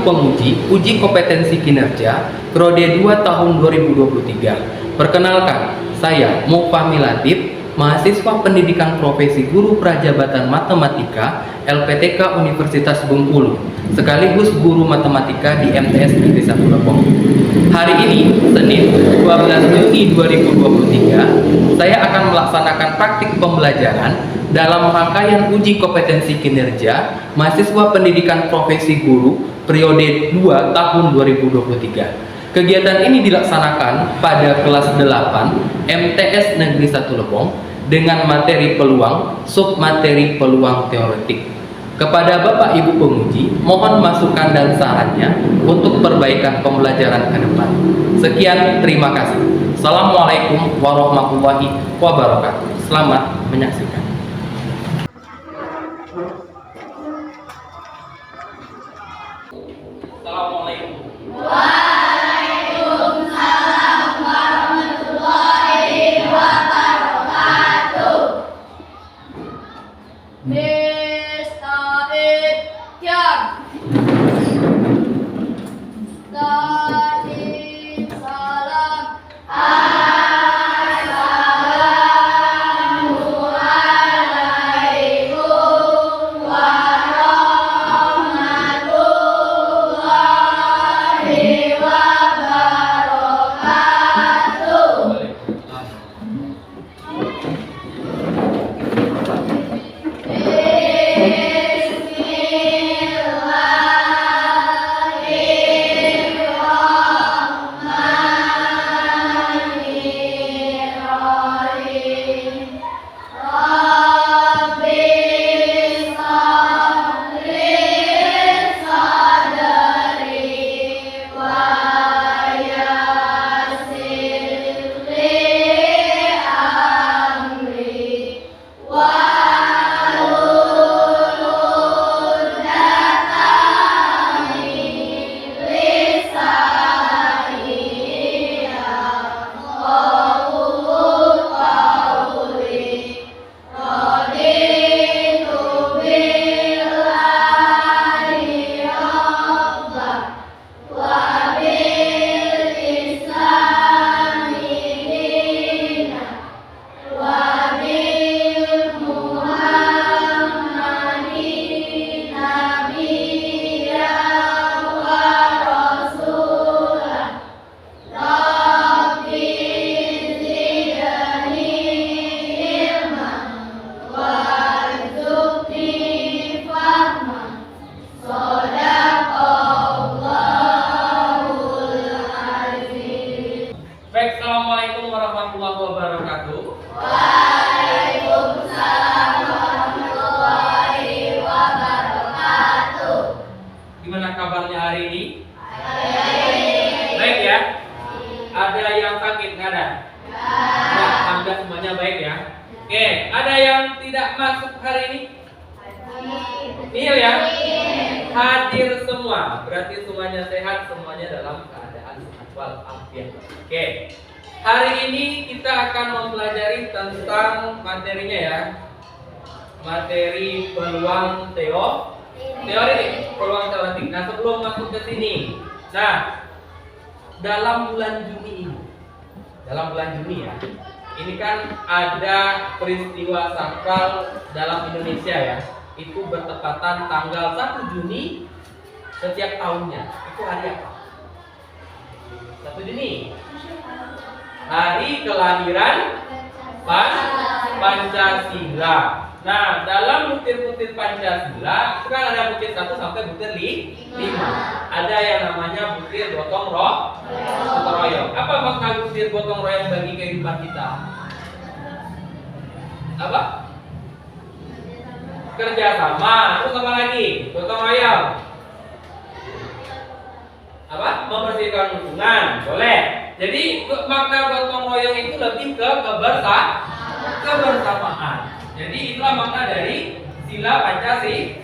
Penguji Uji Kompetensi Kinerja Periode 2 tahun 2023. Perkenalkan, saya Mufahmi Latif, mahasiswa Pendidikan Profesi Guru Prajabatan Matematika LPTK Universitas Bengkulu, sekaligus guru matematika di MTS Negeri 1 Lebong. Hari ini, Senin 12 Juni 2023, saya akan melaksanakan praktik pembelajaran dalam rangkaian uji kompetensi kinerja mahasiswa Pendidikan Profesi Guru periode 2 tahun 2023. Kegiatan ini dilaksanakan pada kelas 8 MTS Negeri 1 Lebong dengan materi peluang, submateri peluang teoretik. Kepada Bapak Ibu penguji, mohon masukan dan sarannya untuk perbaikan pembelajaran ke depan. Sekian, terima kasih. Assalamualaikum warahmatullahi wabarakatuh. Selamat menyaksikan. Assalamualaikum. Waalaikumsalam warahmatullahi wabarakatuh. Mista'id Kyam Tadi salam Assalamualaikum warahmatullahi wabarakatuh. Baik, assalamualaikum warahmatullahi wabarakatuh. Waalaikumsalam warahmatullahi wabarakatuh. Gimana kabarnya hari ini? Baik ya? Ada yang sakit? Nggak ada? Ya, alhamdulillah semuanya baik ya. Oke, ada yang tidak masuk hari ini? Nihil ya? Hadir semua. Berarti semuanya sehat, semuanya dalam keadaan sehat walafiat. Oke. Hari ini kita akan mempelajari tentang materinya ya. Materi peluang teoretik, peluang teoretik. Nah, sebelum masuk ke sini. Nah, dalam bulan Juni ya. Ini kan ada peristiwa sakral dalam Indonesia ya. Itu bertepatan tanggal 1 Juni setiap tahunnya. Itu hari apa? 1 Juni. Hari kelahiran Pancasila. Nah, dalam butir-butir Pancasila, itu kan ada butir 1 sampai butir 5. Ada yang namanya butir gotong royong. Apa makna butir gotong royong bagi kehidupan kita? Apa? Kerjasama. Terus apa lagi? Gotong royong. Apa? Membersihkan lingkungan. Boleh. Jadi makna gotong royong itu lebih ke kebersamaan. Jadi itulah makna dari sila Pancasila.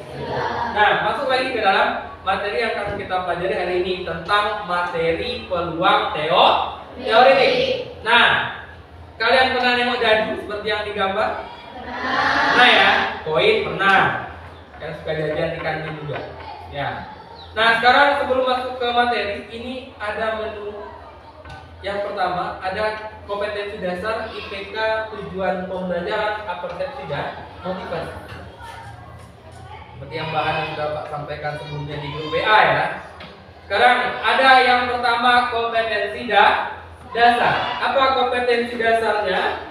Nah, masuk lagi ke dalam materi yang akan kita pelajari hari ini tentang materi peluang teoretik. Nah, kalian pernah nengok dadu seperti yang digambar? Pernah ya? Koin pernah. Kan suka jajan di kantin juga. Ya. Nah, sekarang sebelum masuk ke materi, ini ada menu. Yang pertama, ada kompetensi dasar, IPK, tujuan pembelajaran, persepsi, dan motivasi. Seperti yang bahan yang sudah Pak sampaikan sebelumnya di grup WA ya. Sekarang ada yang pertama kompetensi dasar. Apa kompetensi dasarnya?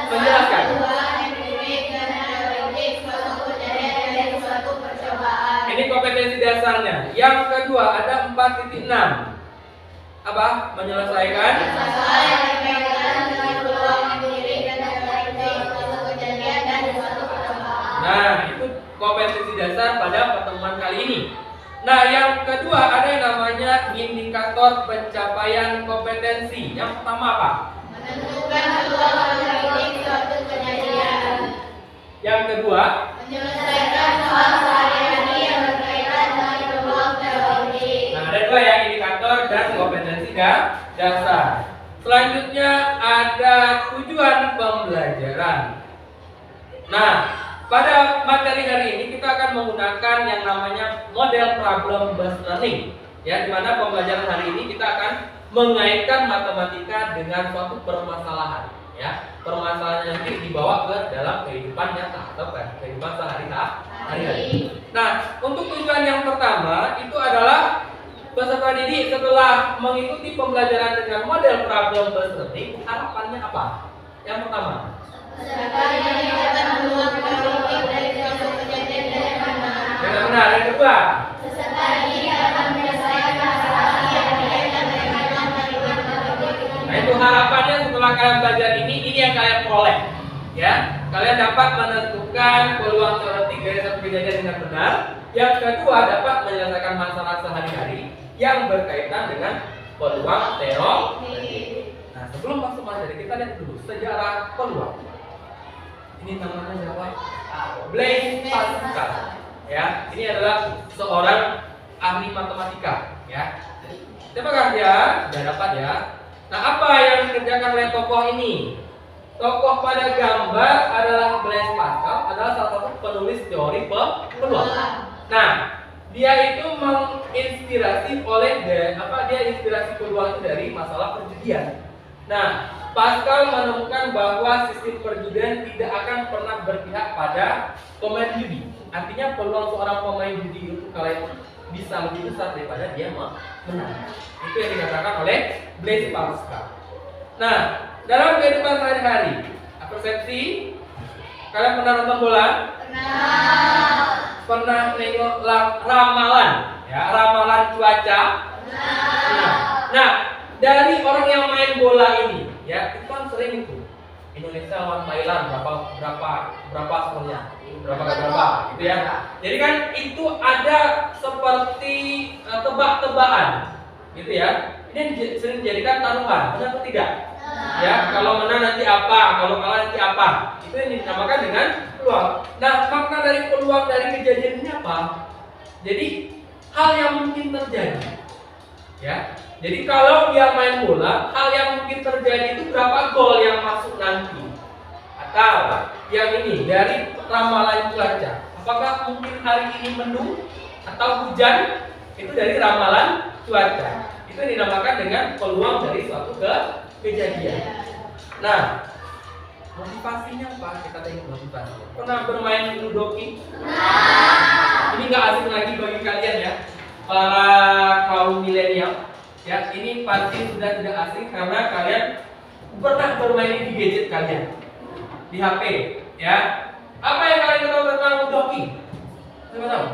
Menjelaskan. Ini kompetensi dasarnya. Yang kedua ada 4.6. Apa? Menyelesaikan. Nah, itu kompetensi dasar pada pertemuan kali ini. Nah, yang kedua ada yang namanya indikator pencapaian kompetensi. Yang pertama apa? Menentukan peluang mendidik suatu kejadian. Yang kedua, Menyelesaikan soal sehari-hari yang berkaitan dengan peluang teori. nah ada dua ya, indikator dan kompetensi dasar. Selanjutnya ada tujuan pembelajaran. Nah, pada materi hari ini kita akan menggunakan yang namanya model problem based learning. Ya, di mana pembelajaran hari ini kita akan mengaitkan matematika dengan suatu permasalahan. Ya, permasalahan nanti dibawa ke dalam kehidupan nyata atau kehidupan sehari-hari. Nah, untuk tujuan yang pertama itu adalah peserta didik setelah mengikuti pembelajaran dengan model problem based learning, harapannya apa? Yang pertama, Peserta didik dapat peluang teori dari suatu kejadian dengan benar. yang kedua, Peserta didik dapat menyelesaikan masalah yang berkaitan dengan peluang teori. nah itu harapannya setelah kalian belajar ini yang kalian peroleh. Ya, kalian dapat menentukan peluang teoretik dari satu kejadian dengan benar. Yang kedua, dapat menyelesaikan masalah sehari-hari yang berkaitan dengan peluang teori. Nah, sebelum masuk materi kita lihat dulu sejarah peluang. Ini namanya siapa? Blaise Pascal. Ya, ini adalah seorang ahli matematika. Ya, apakah dia? Sudah dapat ya. Nah, apa yang dikerjakan oleh tokoh ini? Tokoh pada gambar adalah Blaise Pascal, adalah salah satu penulis teori peluang. Nah, dia itu menginspirasi dia inspirasi peluang itu dari masalah perjudian. Nah, Pascal menemukan bahwa sistem perjudian tidak akan pernah berpihak pada pemain judi. Artinya peluang seorang pemain judi itu kalau bisa lebih besar daripada dia menang. Itu yang dikatakan oleh Blaise Pascal. Nah, dalam kehidupan sehari-hari, persepsi, kalian pernah nonton bola? Pernah nengok ramalan, ya, ramalan cuaca? Nah, dari orang yang main bola ini, ya, itu kan sering itu. Indonesia lawan Thailand berapa skornya? Berapa, gitu ya. Jadi kan itu ada seperti tebak-tebakan, gitu ya. Ini sering dijadikan taruhan, benar atau tidak? Ya, kalau menang nanti apa, kalau kalah nanti apa. Itu yang dinamakan dengan peluang. Nah, makna dari peluang dari kejadian ini apa? Jadi hal yang mungkin terjadi. Ya. Jadi kalau dia main bola, hal yang mungkin terjadi itu berapa gol yang masuk nanti. Atau yang ini dari ramalan cuaca. Apakah mungkin hari ini mendung atau hujan? Itu dari ramalan cuaca. Itu dinamakan dengan peluang dari suatu kejadian. Nah, motivasinya apa? Kita tengok motivasi. Pernah bermain ludoki? Ini nggak asing lagi bagi kalian ya, para kaum milenial. Ya, ini pasti sudah tidak asing karena kalian pernah bermain di gadget kalian, di HP. Ya, apa yang kalian tahu tentang ludoki? Siapa tahu?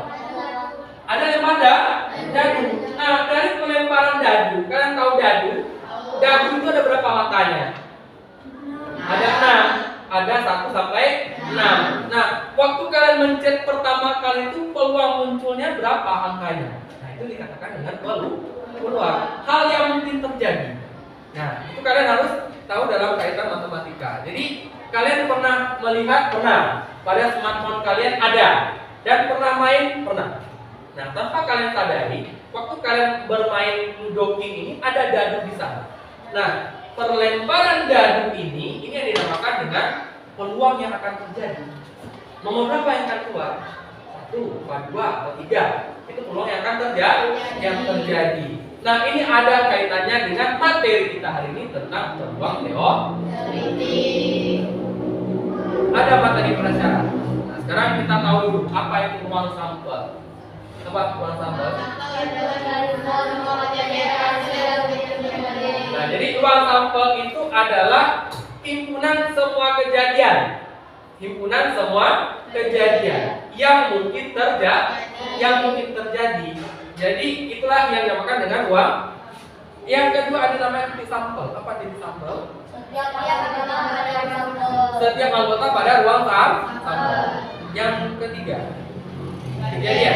Ada lempar dadu. Nah, dari pelemparan dadu, kalian tahu dadu? Dadu itu ada berapa matanya? Ada 6. Ada 1 sampai 6. Nah, waktu kalian mencet pertama kali itu peluang munculnya berapa angkanya? Nah, itu dikatakan dengan peluang. Hal yang mungkin terjadi. Nah, itu kalian harus tahu dalam kaitan matematika. Jadi, kalian pernah melihat? Pernah. Pada smartphone kalian ada. Dan pernah main? Pernah. Nah, tanpa kalian sadari, waktu kalian bermain ludoki ini ada dadu di sana. Nah, perlemparan dadu ini yang dinamakan dengan peluang yang akan terjadi. Nomor berapa yang akan keluar? 1, 2, atau 3? Itu peluang yang akan terjadi. Nah, ini ada kaitannya dengan materi kita hari ini tentang peluang teoretik. Ada materi prasyarat. Nah, sekarang kita tahu dulu apa itu ruang sampel. Apa ruang sampel? Nah, jadi ruang sampel itu adalah himpunan semua kejadian. Himpunan semua kejadian yang mungkin terjadi. Jadi itulah yang dinamakan dengan ruang. Yang kedua ada namanya titik sampel. Apa titik sampel? Setiap anggota pada ruang sampel. Yang ketiga, kejadian.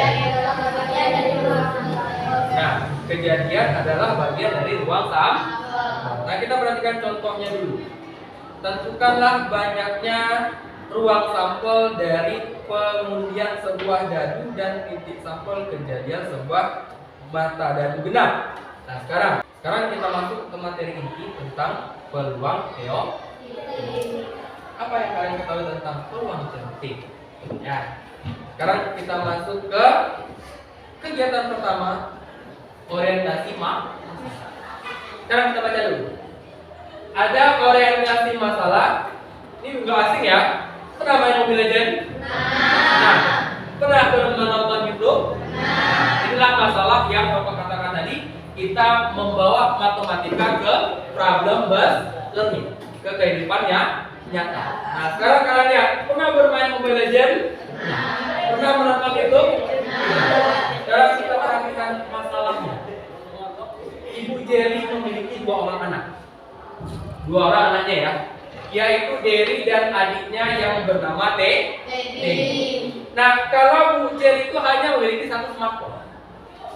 Nah, kejadian adalah bagian dari ruang sampel. Nah, kita perhatikan contohnya dulu. Tentukanlah banyaknya ruang sampel dari pengundian sebuah dadu dan titik sampel kejadian sebuah mata dadu genap. Nah, sekarang kita masuk ke materi inti tentang peluang teoretik. Apa yang kalian ketahui tentang peluang teoretik? Ya. Sekarang kita masuk ke kegiatan pertama, orientasi masalah. Sekarang kita baca dulu. Ada orientasi masalah. Ini enggak asing ya. Pernah main Mobile Legends? Nah, pernah menonton YouTube? Inilah masalah yang Bapak katakan tadi. Kita membawa matematika ke problem based learning, ke kehidupannya nyata. Nah, sekarang kalian lihat, pernah bermain Mobile Legends? Pernah menonton YouTube? Sekarang kita perhatikan masalahnya. Ibu Jerry memiliki dua orang anaknya ya, yaitu Derry dan adiknya yang bernama Teddy. Nah, kalau Bu Jerry itu hanya memiliki satu smartphone,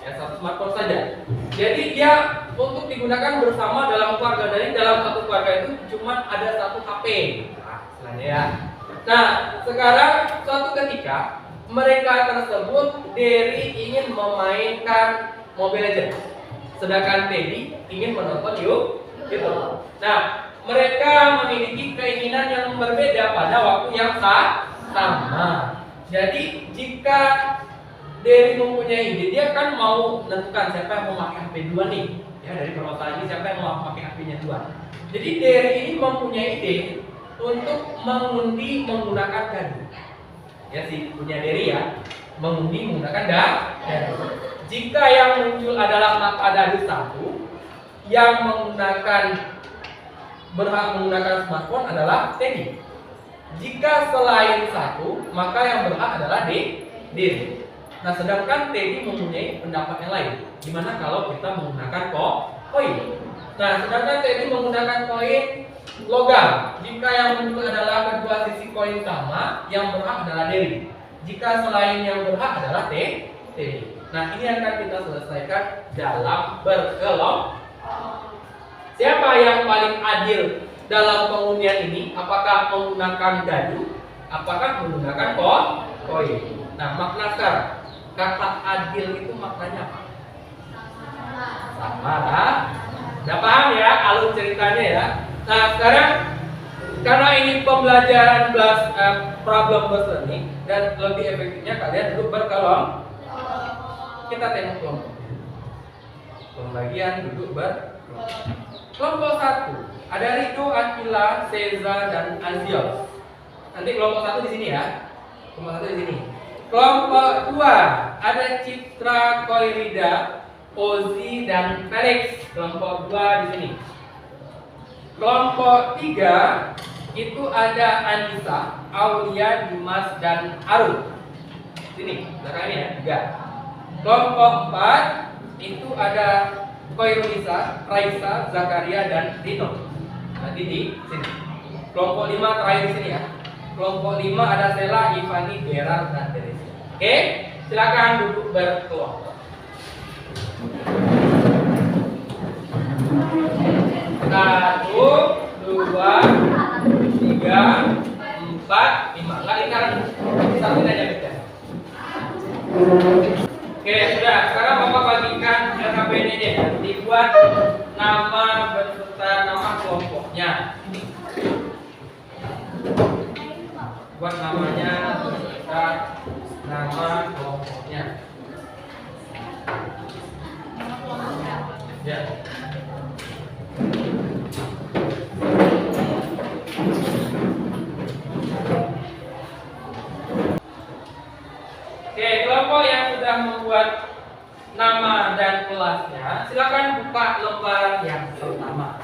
ya satu smartphone saja. Jadi dia untuk digunakan bersama dalam keluarga. Dari dalam satu keluarga itu cuma ada satu HP. Nah, istilahnya ya. Nah, sekarang suatu ketika mereka tersebut, Derry ingin memainkan Mobile Legends, sedangkan Teddy ingin menonton YouTube. Nah, mereka memiliki keinginan yang berbeda pada waktu yang sama. Jadi jika Derry mempunyai ide, dia kan mau menentukan siapa yang mau pakai HP duluan nih. Ya, dari permasalahan ini siapa yang mau pakai HP-nya duluan. Jadi Derry ini mempunyai ide untuk mengundi menggunakan dadu. Ya sih, punya Derry ya, mengundi menggunakan dadu. Jika yang muncul adalah mata dadu satu, yang berhak menggunakan smartphone adalah Teddy. Jika selain satu, maka yang berhak adalah Derry. Nah, sedangkan Teddy mempunyai pendapat yang lain. Gimana kalau kita menggunakan koin? Nah, sedangkan Teddy menggunakan koin logam. Jika yang muncul adalah kedua sisi koin sama, yang berhak adalah Derry. Jika selain yang berhak adalah Teddy. Nah, ini akan kita selesaikan dalam berkelompok. Siapa yang paling adil dalam pengundian ini? Apakah menggunakan dadu? Apakah menggunakan koin? Nah, makna sekarang, kata adil itu maknanya apa? Sama lah. Udah paham ya alur ceritanya ya? Nah, sekarang karena ini pembelajaran problem based learning dan lebih efektifnya kalian duduk berkelompok. Kita tengok kelompok. Pembagian duduk berkelompok. Kelompok 1 ada Rido, Akila, Seza, dan Azios. Nanti kelompok 1 di sini ya. Kelompok 1 di sini. Kelompok 2 ada Citra, Koirida, Ozi, dan Felix. Kelompok 2 di sini. Kelompok 3 itu ada Anissa, Aulia, Dimas, dan Arum. Sini, belakangnya ya, 3. Kelompok 4 itu ada Koirunisa, Raisa, Zakaria, dan Rino. Nanti di sini. Kelompok 5 terakhir di sini ya. Kelompok 5 ada Sela, Ivani, Gerard, dan Teresa. Oke, silakan duduk berkelompok. 1, 2, 3, 4, 5. Enggak lingkaran. Satu aja beda. Oke, sudah. Sekarang Bapak bagikan LKPN-nya deh. Dibuat nama beserta nama kelompoknya. Buat namanya beserta nama kelompoknya. kelasnya, silakan buka lembaran yang pertama.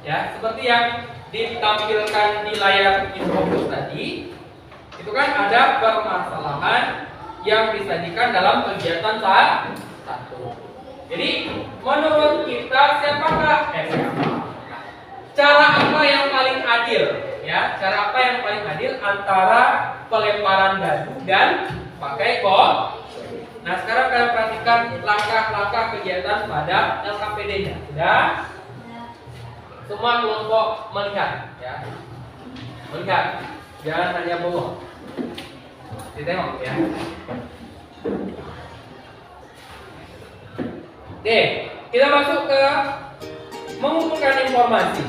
Ya, seperti yang ditampilkan di layar infocus tadi, itu kan ada permasalahan yang disajikan dalam kegiatan saat satu. Jadi, menurut kita siapakah cara apa yang paling adil? Ya, cara apa yang paling adil antara pelemparan dadu dan pakai bom? Nah, sekarang kalian perhatikan langkah-langkah kegiatan pada LKPD-nya. Sudah? Semua kelompok melihat, ya. Melihat, jangan hanya bengong. Ditengok, ya. Oke, kita masuk ke mengumpulkan informasi.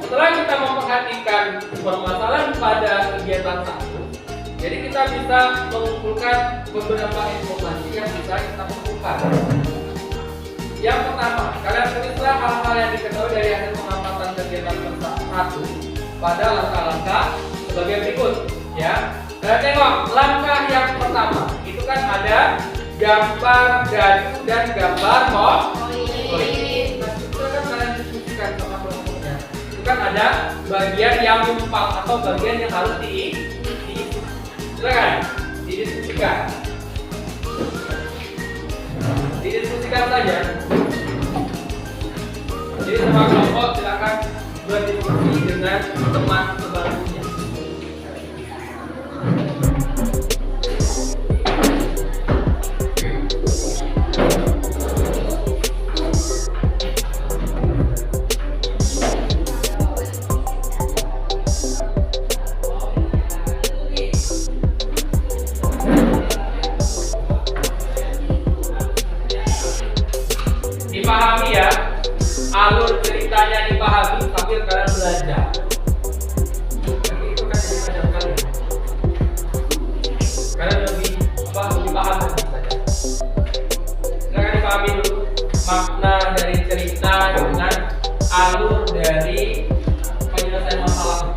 Setelah kita memperhatikan permasalahan pada kegiatan satu, jadi kita bisa mengumpulkan beberapa informasi yang bisa kita kumpulkan. Yang pertama, kalian tulislah hal-hal yang diketahui dari hasil pengamatan kegiatan satu pada langkah-langkah sebagai berikut. Ya, kalian tengok langkah yang pertama itu kan ada gambar dadu dan gambar koin. Nah, itu kan kalian diskusikan sama kelompoknya. Itu kan ada bagian yang numpang atau bagian yang harus diisi. Silakan didiskusikan. Didiskusikan saja. Jadi semua kelompok silakan berdiskusi dengan teman sebangkunya. Dipahami ya, alur ceritanya dipahami sambil kalian belajar. Nanti itu kan jadi macam kalian. Kalian lebih paham saja. Silakan dipahami dulu makna dari cerita dengan alur dari penyelesaian masalah.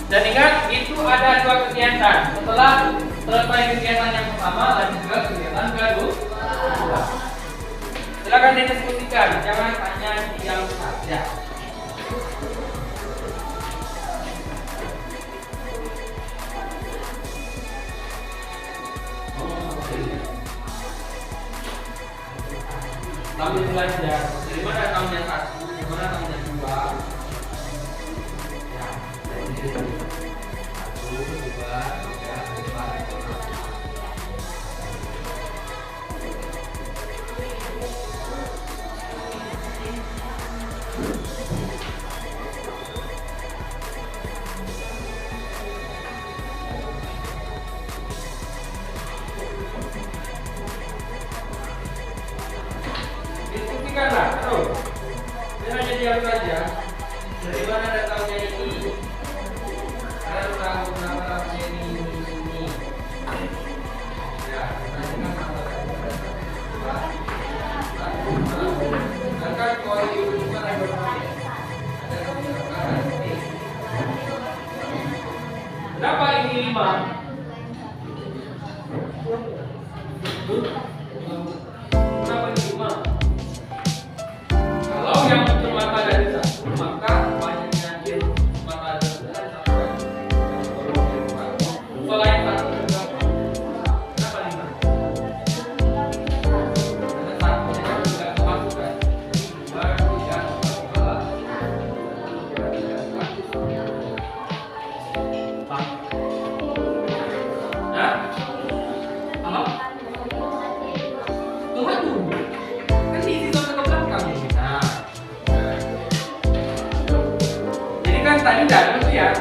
Dan ingat, itu ada dua kegiatan. Setelah selesai kegiatan yang pertama, lanjut ke kegiatan kedua. Silakan didiskusikan, jangan hanya diam saja. Sambil belajar, dari mana tahunnya satu, dari mana tahunnya dua. Diskusikanlah terus. Jangan hanya diam saja. Dari mana datangnya ini? Kalian tahu kenapa datangnya ini. Ya, nanti kan sedangkan koin itu kan ada berbagai. Ada kebijakan ini. Kenapa ini 5? Kenapa ini 5? Kalau yang bermata dari satu, maka banyaknya dia mata dari satu. Selain satu juga, kenapa 5? Karena satunya kan tidak kemasukan. Jadi 2, 3, 4, 5. Nah, halo? Tunggu dulu. Kan diisi sampai ke belakang ini. Nah. Jadi kan tadi dadu tuh ya.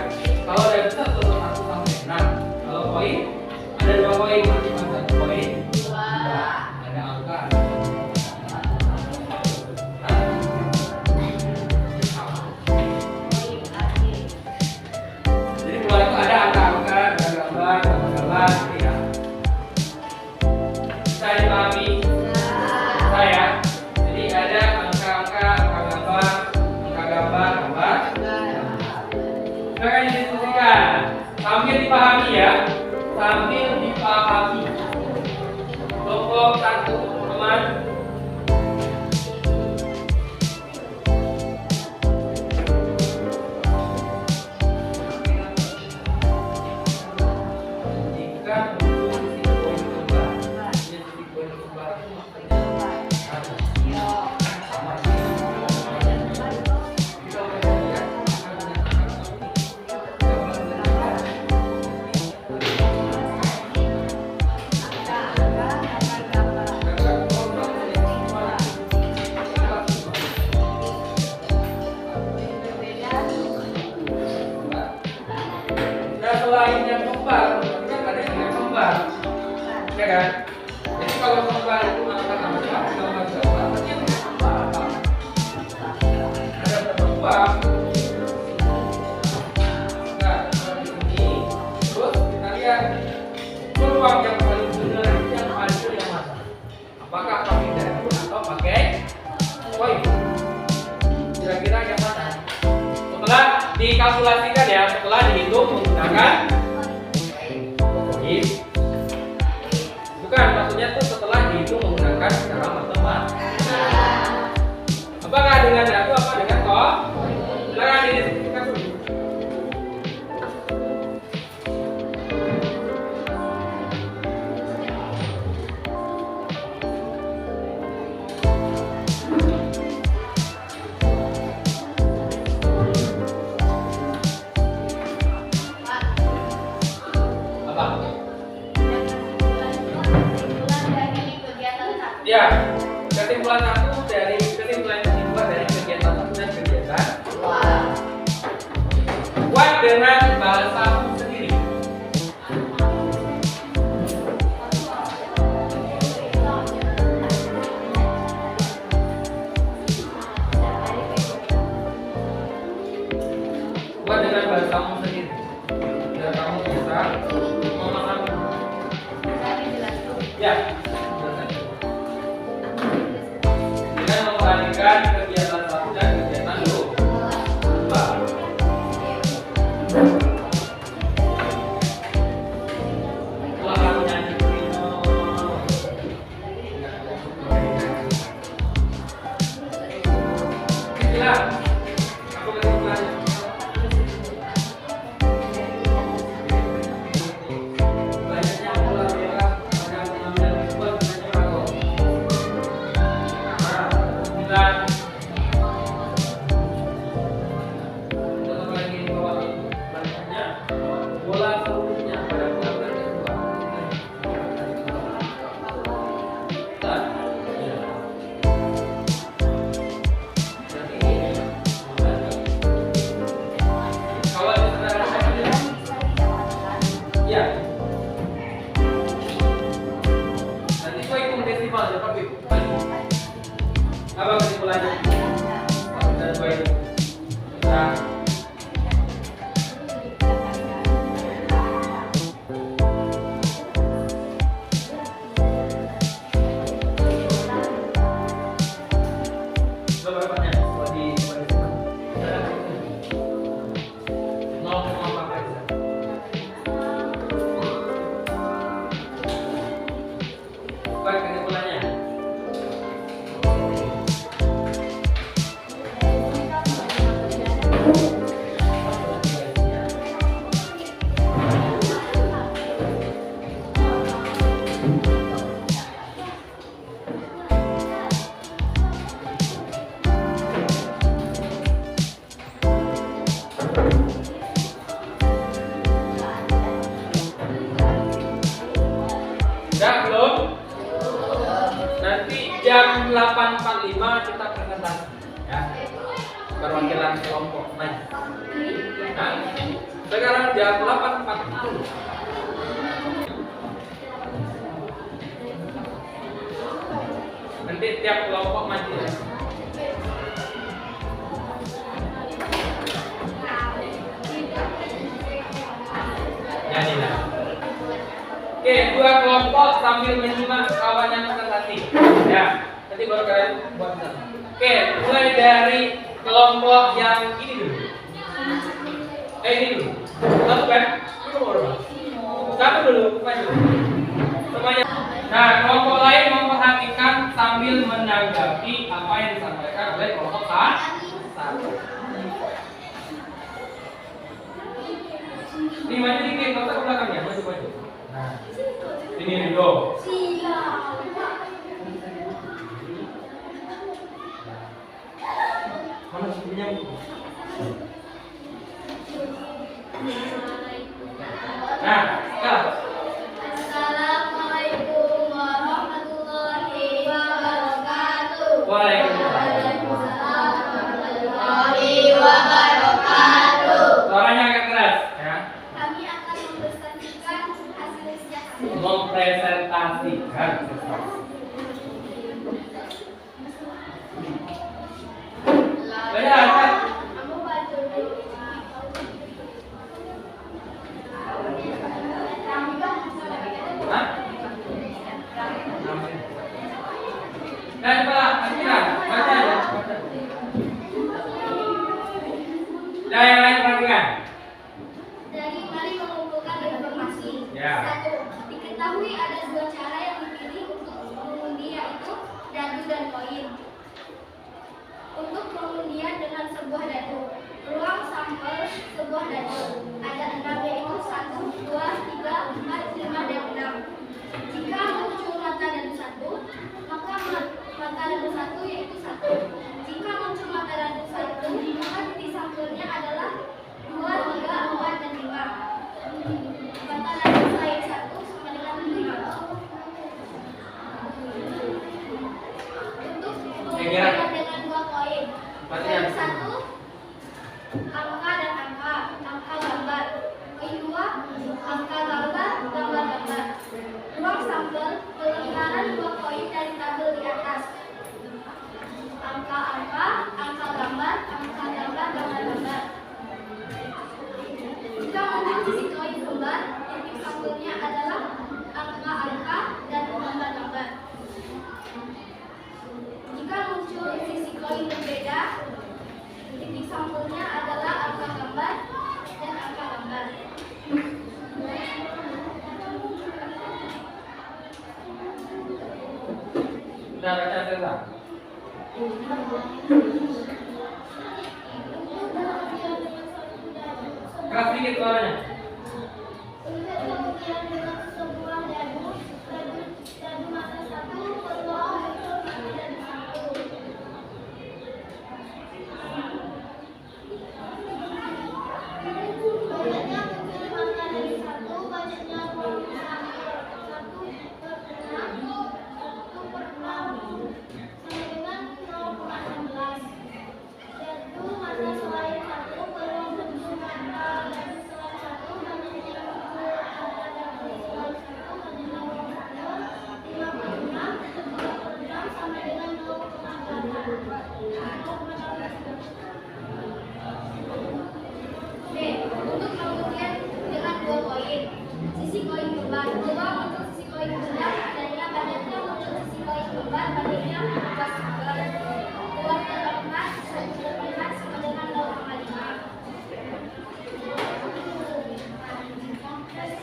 Kalau dadu itu satu sampai 6. Kalau koin ada 2 koin, berarti cuma 1 koin. 2. Ada angka. Jadi keluar itu ada angka-angka, ada gambar, gambar, ya. Bisa dipahami? Saya. Jadi ada angka-angka, angka gambar, gambar. dipahami. Kelompok 1, teman. Jika titik poin kembar, titik poin kembar itu maksudnya ada. Sama. Kita udah lihat akan menyatakan selain yang kembar, kan ada yang kembar, ya kan? Jadi kalau kembar itu angka apa? Gambar berapa? Berarti yang kembar apa? Ada berapa? Nah, seperti ini. Terus kita lihat peluang yang paling benar yang paling yang mana? Apakah pakai dadu atau pakai koin? Kira-kira yang mana? Setelah dikalkulasikan ya, setelah dihitung menggunakan koin. Bukan, maksudnya tuh setelah dihitung menggunakan cara matematika. Apakah dengan dadu apa dengan koin? Silakan didiskusikan dulu. Ya, kesimpulan satu dari kesimpulan kedua dari kegiatan satu dan kegiatan buat dengan bahasamu sendiri. Buat dengan bahasamu sendiri. Biar kamu bisa memahami. Ya. Membandingkan kegiatan satu dan kegiatan dua. Setelah nyanyi silakan. Aku kesimpulannya. Banyaknya pola merah pada pengambilan dibuat dengan ragu. Bola seluruhnya pada pengambilan kedua. Kalau disederhanakan ya. Nanti saya hitung desimal ya, tapi apa kesimpulannya? Dan baik. Nah. Berapanya? Di 0,4 persen. Baik, kesimpulannya. Udah belum? Nanti jam 8.45 kita presentasi ya. Perwakilan kelompok maju. Nah, sekarang jam 8.40. Nanti tiap kelompok maju ya. Nyanyilah. Oke, dua kelompok sambil menyimak kawannya presentasi. Ya, nanti baru kalian buat sana. Oke, mulai dari kelompok yang ini dulu. Ini dulu. Satu kan? Satu dulu, maju. yang disampaikan oleh kelompok satu. Ini maju dikit, nggak usah ke belakangnya, maju. Nah, ini dulu. Mana sininya? Nah, sekarang. Assalamualaikum warahmatullahi wabarakatuh. Waalaikumsalam. Warahmatullahi wabarakatuh. Suaranya agak keras, ya. Kami akan mempresentasikan hasil riset. Mempresentasikan. Baca. Kamu baca dulu. Hah? Nah, coba, Akira, baca ya. Nah, yang lain perhatikan. Dari mari mengumpulkan informasi. Ya. 1. Diketahui ada dua cara yang dipilih untuk mengundi, yaitu dadu dan koin. Untuk pengundian dengan sebuah dadu, ruang sampel sebuah dadu ada 6, yaitu 1, 2, 3, 4, 5, dan 6. Jika muncul mata dadu 1, maka mata dadu 1 yaitu 1. Jika muncul mata dadu 1, maka titik sampelnya adalah 2, 3, 4, dan 5. Mata dadu selain 1 sama dengan 5. Untuk pengundian dengan dua koin, koin 1 angka dan angka gambar, koin 2 angka gambar, gambar. Ruang sampel pengenalan dua koin dari tabel di atas. Angka gambar, gambar. Jika muncul sisi koin kembar, titik sampelnya adalah angka dan gambar. Jika muncul sisi koin berbeda, titik sampelnya adalah angka gambar dan angka gambar. Sudah baca selesai. Keras sedikit suaranya. Untuk pengujian dengan sebuah dadu mata 1 peluang muncul mata dadu 1. Banyaknya muncul mata dadu 1, banyaknya ruang sampel 1/6 sama dengan 0,16. Dadu mata selain 1 peluang muncul mata dadu selain 1, banyaknya muncul mata dadu selain 1 banyaknya ruang sampel 5/6 sama dengan 0,18. B. Untuk pengujian dengan dua koin, sisi koin kembar. Coba muncul sisi koin kembar, banyaknya muncul sisi koin kembar, banyaknya luas kembar. 2/4 1/5 sama dengan 0,5.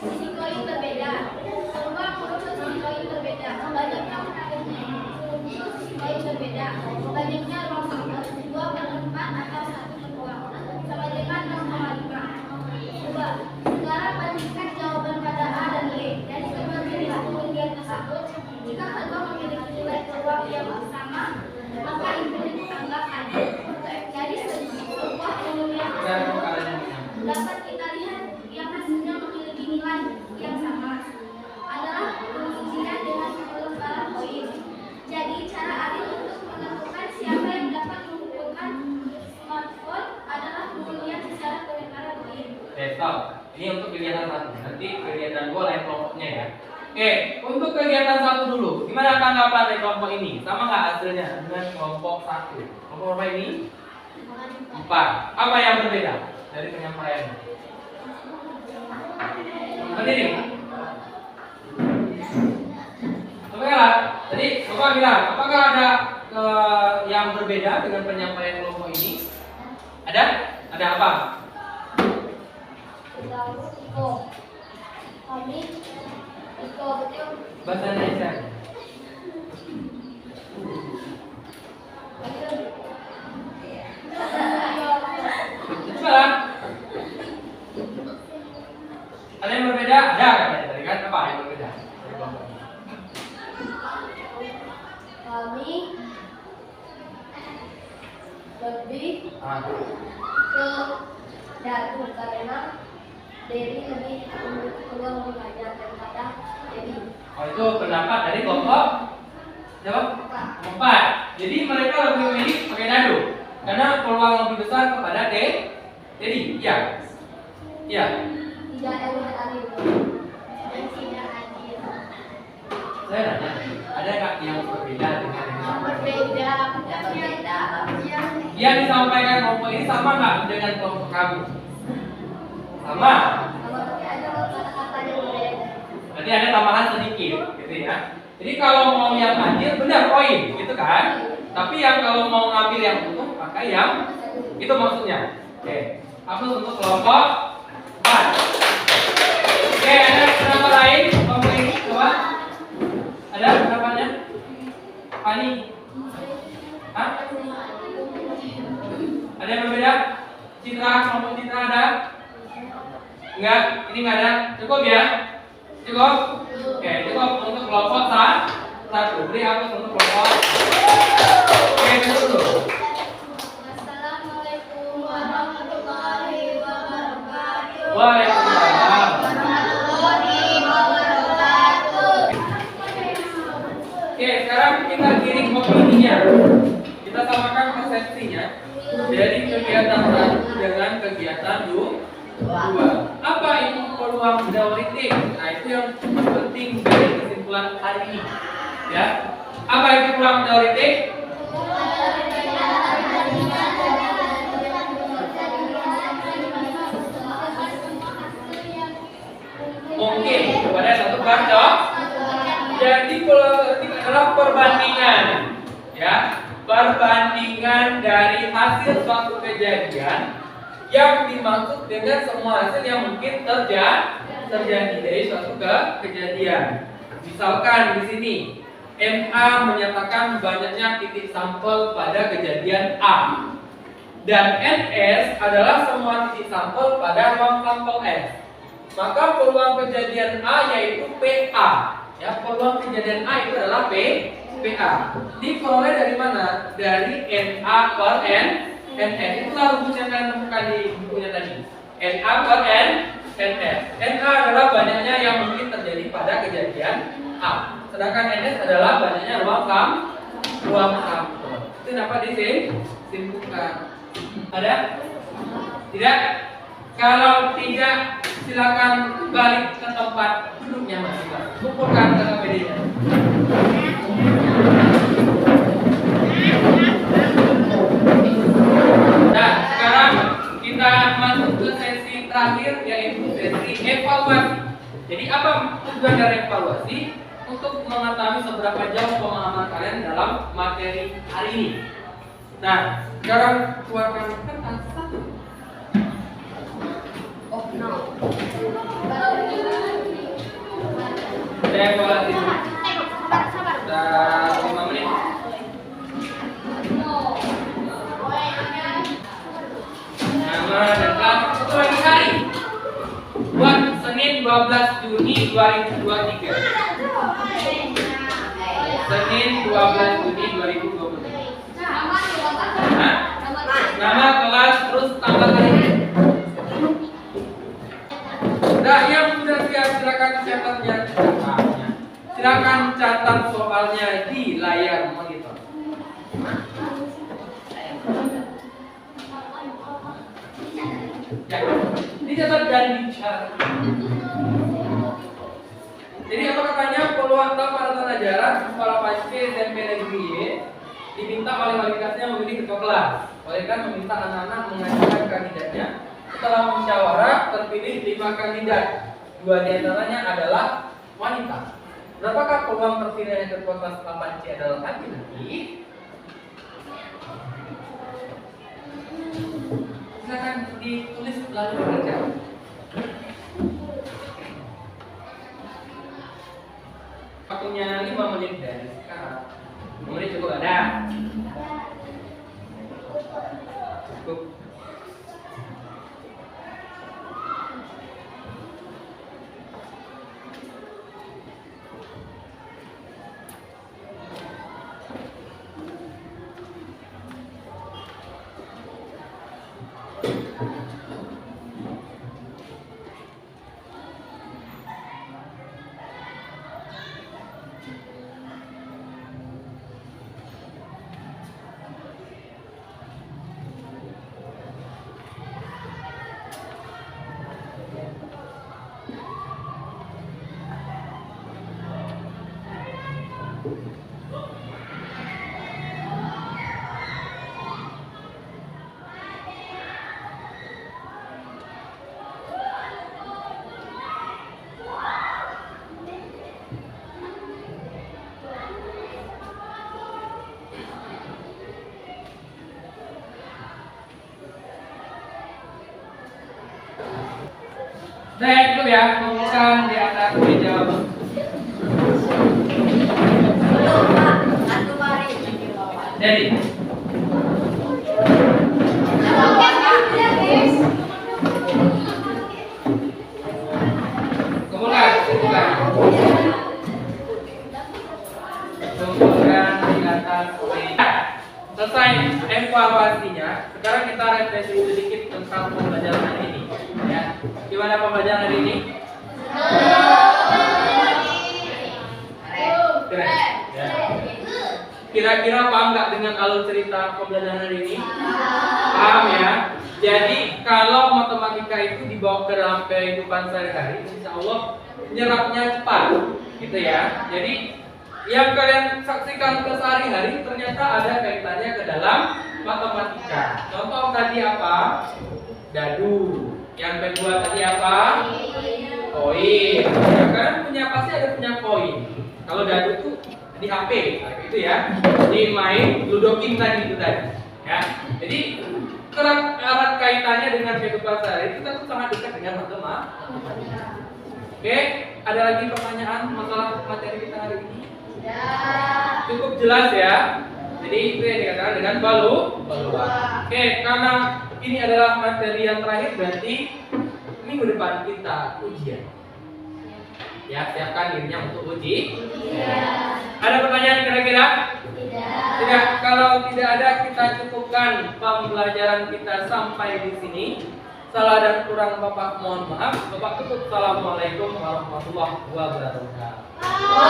Sisi koin berbeda. Coba muncul sisi koin berbeda, banyaknya muncul sisi koin berbeda, banyaknya ruang sampel 2/4 atau 1/2 sama dengan 0,5. 2. Sekarang bandingkan jawaban pada A dan B. Dari kedua pilihan pengundian tersebut, jika kedua memiliki nilai peluang yang sama, maka itu dianggap adil. Dari sebuah pengundian tersebut dapat kita lihat yang hasilnya memiliki nilai yang sama adalah pengujian dengan pelembaran koin. Jadi cara adil untuk menentukan siapa yang dapat mengumpulkan smartphone adalah pengundian secara pelembaran koin. Stop. Ini untuk kegiatan 1. Nanti kegiatan 2 lain kelompoknya ya. Oke, untuk kegiatan 1 dulu. Gimana tanggapan dari kelompok ini? Sama nggak hasilnya dengan kelompok 1? Kelompok berapa ini? 4. Apa yang berbeda dari penyampaiannya? Seperti ini. Coba ya, tadi Bapak bilang, apakah ada yang berbeda dengan penyampaian kelompok ini? Ada? Ada apa? Bahasa Indonesia. yang berbeda dari kelompok ini? Kami lebih Ah, ke Datu karena Dewi lebih peluang lebih banyak daripada Dewi. oh itu pendapat dari kelompok siapa? Kelompok 4. Jadi mereka lebih memilih pakai dadu karena peluang lebih besar kepada Dedi. Iya. Iya. Tidak adil. Dan tidak adil. Saya nanya, ada nggak yang berbeda dengan yang disampaikan? Berbeda. Yang disampaikan kelompok ini sama nggak dengan kelompok kamu? Sama. Tapi ada kata-kata yang berbeda. Berarti ada tambahan sedikit, gitu ya. Jadi kalau mau yang adil, benar poin, gitu kan? Tapi yang kalau mau ngambil yang utuh, pakai yang itu maksudnya. Oke, hapus untuk kelompok 4. Oke, ada pendapat lain? Kelompok ini, coba. Ada pendapatnya? Pani? Hah? Ada yang berbeda? Citra, kelompok Citra ada? Enggak, ini enggak ada. Cukup ya? Cukup? Oke, cukup untuk kelompok 1. Beri hapus untuk kelompok. Oke, dulu. Assalamualaikum warahmatullahi wabarakatuh. Waalaikumsalam. Oke, sekarang kita giring opininya. Kita samakan persepsinya dari kegiatan 1 dengan kegiatan 2. Apa itu peluang teoritik? Nah, itu yang penting dari kesimpulan hari ini. Ya. Apa itu peluang teoritik? Mungkin kepada satu contoh. Jadi peluang teoritik adalah perbandingan, ya, perbandingan dari hasil suatu kejadian yang dimaksud dengan semua hasil yang mungkin terjadi dari suatu kejadian. Misalkan di sini MA menyatakan banyaknya titik sampel pada kejadian A, dan NS adalah semua titik sampel pada ruang sampel S. Maka peluang kejadian A yaitu PA. Ya, peluang kejadian A itu adalah PA. Diperoleh dari mana? Dari NA per NS. Itulah rumus yang kalian temukan di bukunya tadi. NA per NS. NA adalah banyaknya yang mungkin terjadi pada kejadian A. Sedangkan NS adalah banyaknya ruang sampel. Itu dapat disimpulkan. Ada? Tidak? Kalau tidak, silakan balik ke tempat duduknya masing-masing. Kumpulkan KKPD-nya. Nah, sekarang kita masuk ke sesi terakhir, yaitu sesi evaluasi. Jadi apa tujuan dari evaluasi? Untuk mengetahui seberapa jauh pemahaman kalian dalam materi hari ini. Nah, sekarang keluarkan kertas 1. Oh no. Saya evaluasi dulu. Sabar. Sudah 5 menit. Nama dan kelas satu lagi hari. Buat Senin 12 Juni 2023. Senin 12 Juni 2023. Hah? Nama kelas terus tanggal hari. Nah, yang sudah siap silakan catatnya. Silakan catat soalnya di layar monitor. Ya, dicatat dan dicari. Jadi apa katanya? Puluhan para pelajaran kepala PAC SMP Negeri Y diminta oleh wali kelasnya memilih ketua kelas. Wali kelas meminta anak-anak mengajukan kandidatnya. Setelah musyawarah terpilih 5 kandidat. 2 diantaranya adalah wanita. Berapakah peluang terpilihnya ketua kelas 8C adalah laki-laki? Silakan ditulis lalu kerja. Waktunya 5 menit dari sekarang. 5 menit cukup ada? Cukup. Saya dulu ya, bukan di atas meja. Belum, Pak. Kan kemarin. Jadi, Oke, Pak. Guys. kumpulkan. Kumpulkan di atas meja. Selesai evaluasinya. Sekarang kita refleksi sedikit tentang pembelajaran hari ini. Ya, gimana pembelajaran hari ini? Keren. Ya. Kira-kira paham nggak dengan alur cerita pembelajaran hari ini? Paham ya? Jadi kalau matematika itu dibawa ke dalam kehidupan sehari-hari, insya Allah nyerapnya cepat, gitu ya. Jadi yang kalian saksikan ke sehari-hari ternyata ada kaitannya ke dalam matematika. Contoh tadi apa? Dadu. Yang kedua tadi apa? Koin. Ya kan pasti ada punya koin. Kalau dadu tuh di HP, itu ya. Di main ludokin tadi itu tadi. Ya. Jadi erat kaitannya dengan kehidupan sehari kita tuh sangat dekat dengan matematika. Oke, ada lagi pertanyaan masalah materi kita hari ini? Cukup jelas ya. Jadi itu yang dikatakan dengan baluan. Oke, karena ini adalah materi yang terakhir, berarti minggu depan kita ujian. Ya, siapkan dirinya untuk uji. Ada pertanyaan kira-kira? Tidak. Kalau tidak ada, kita cukupkan pembelajaran kita sampai di sini. Salah dan kurang Bapak mohon maaf. Bapak tutup. Assalamualaikum warahmatullahi wabarakatuh.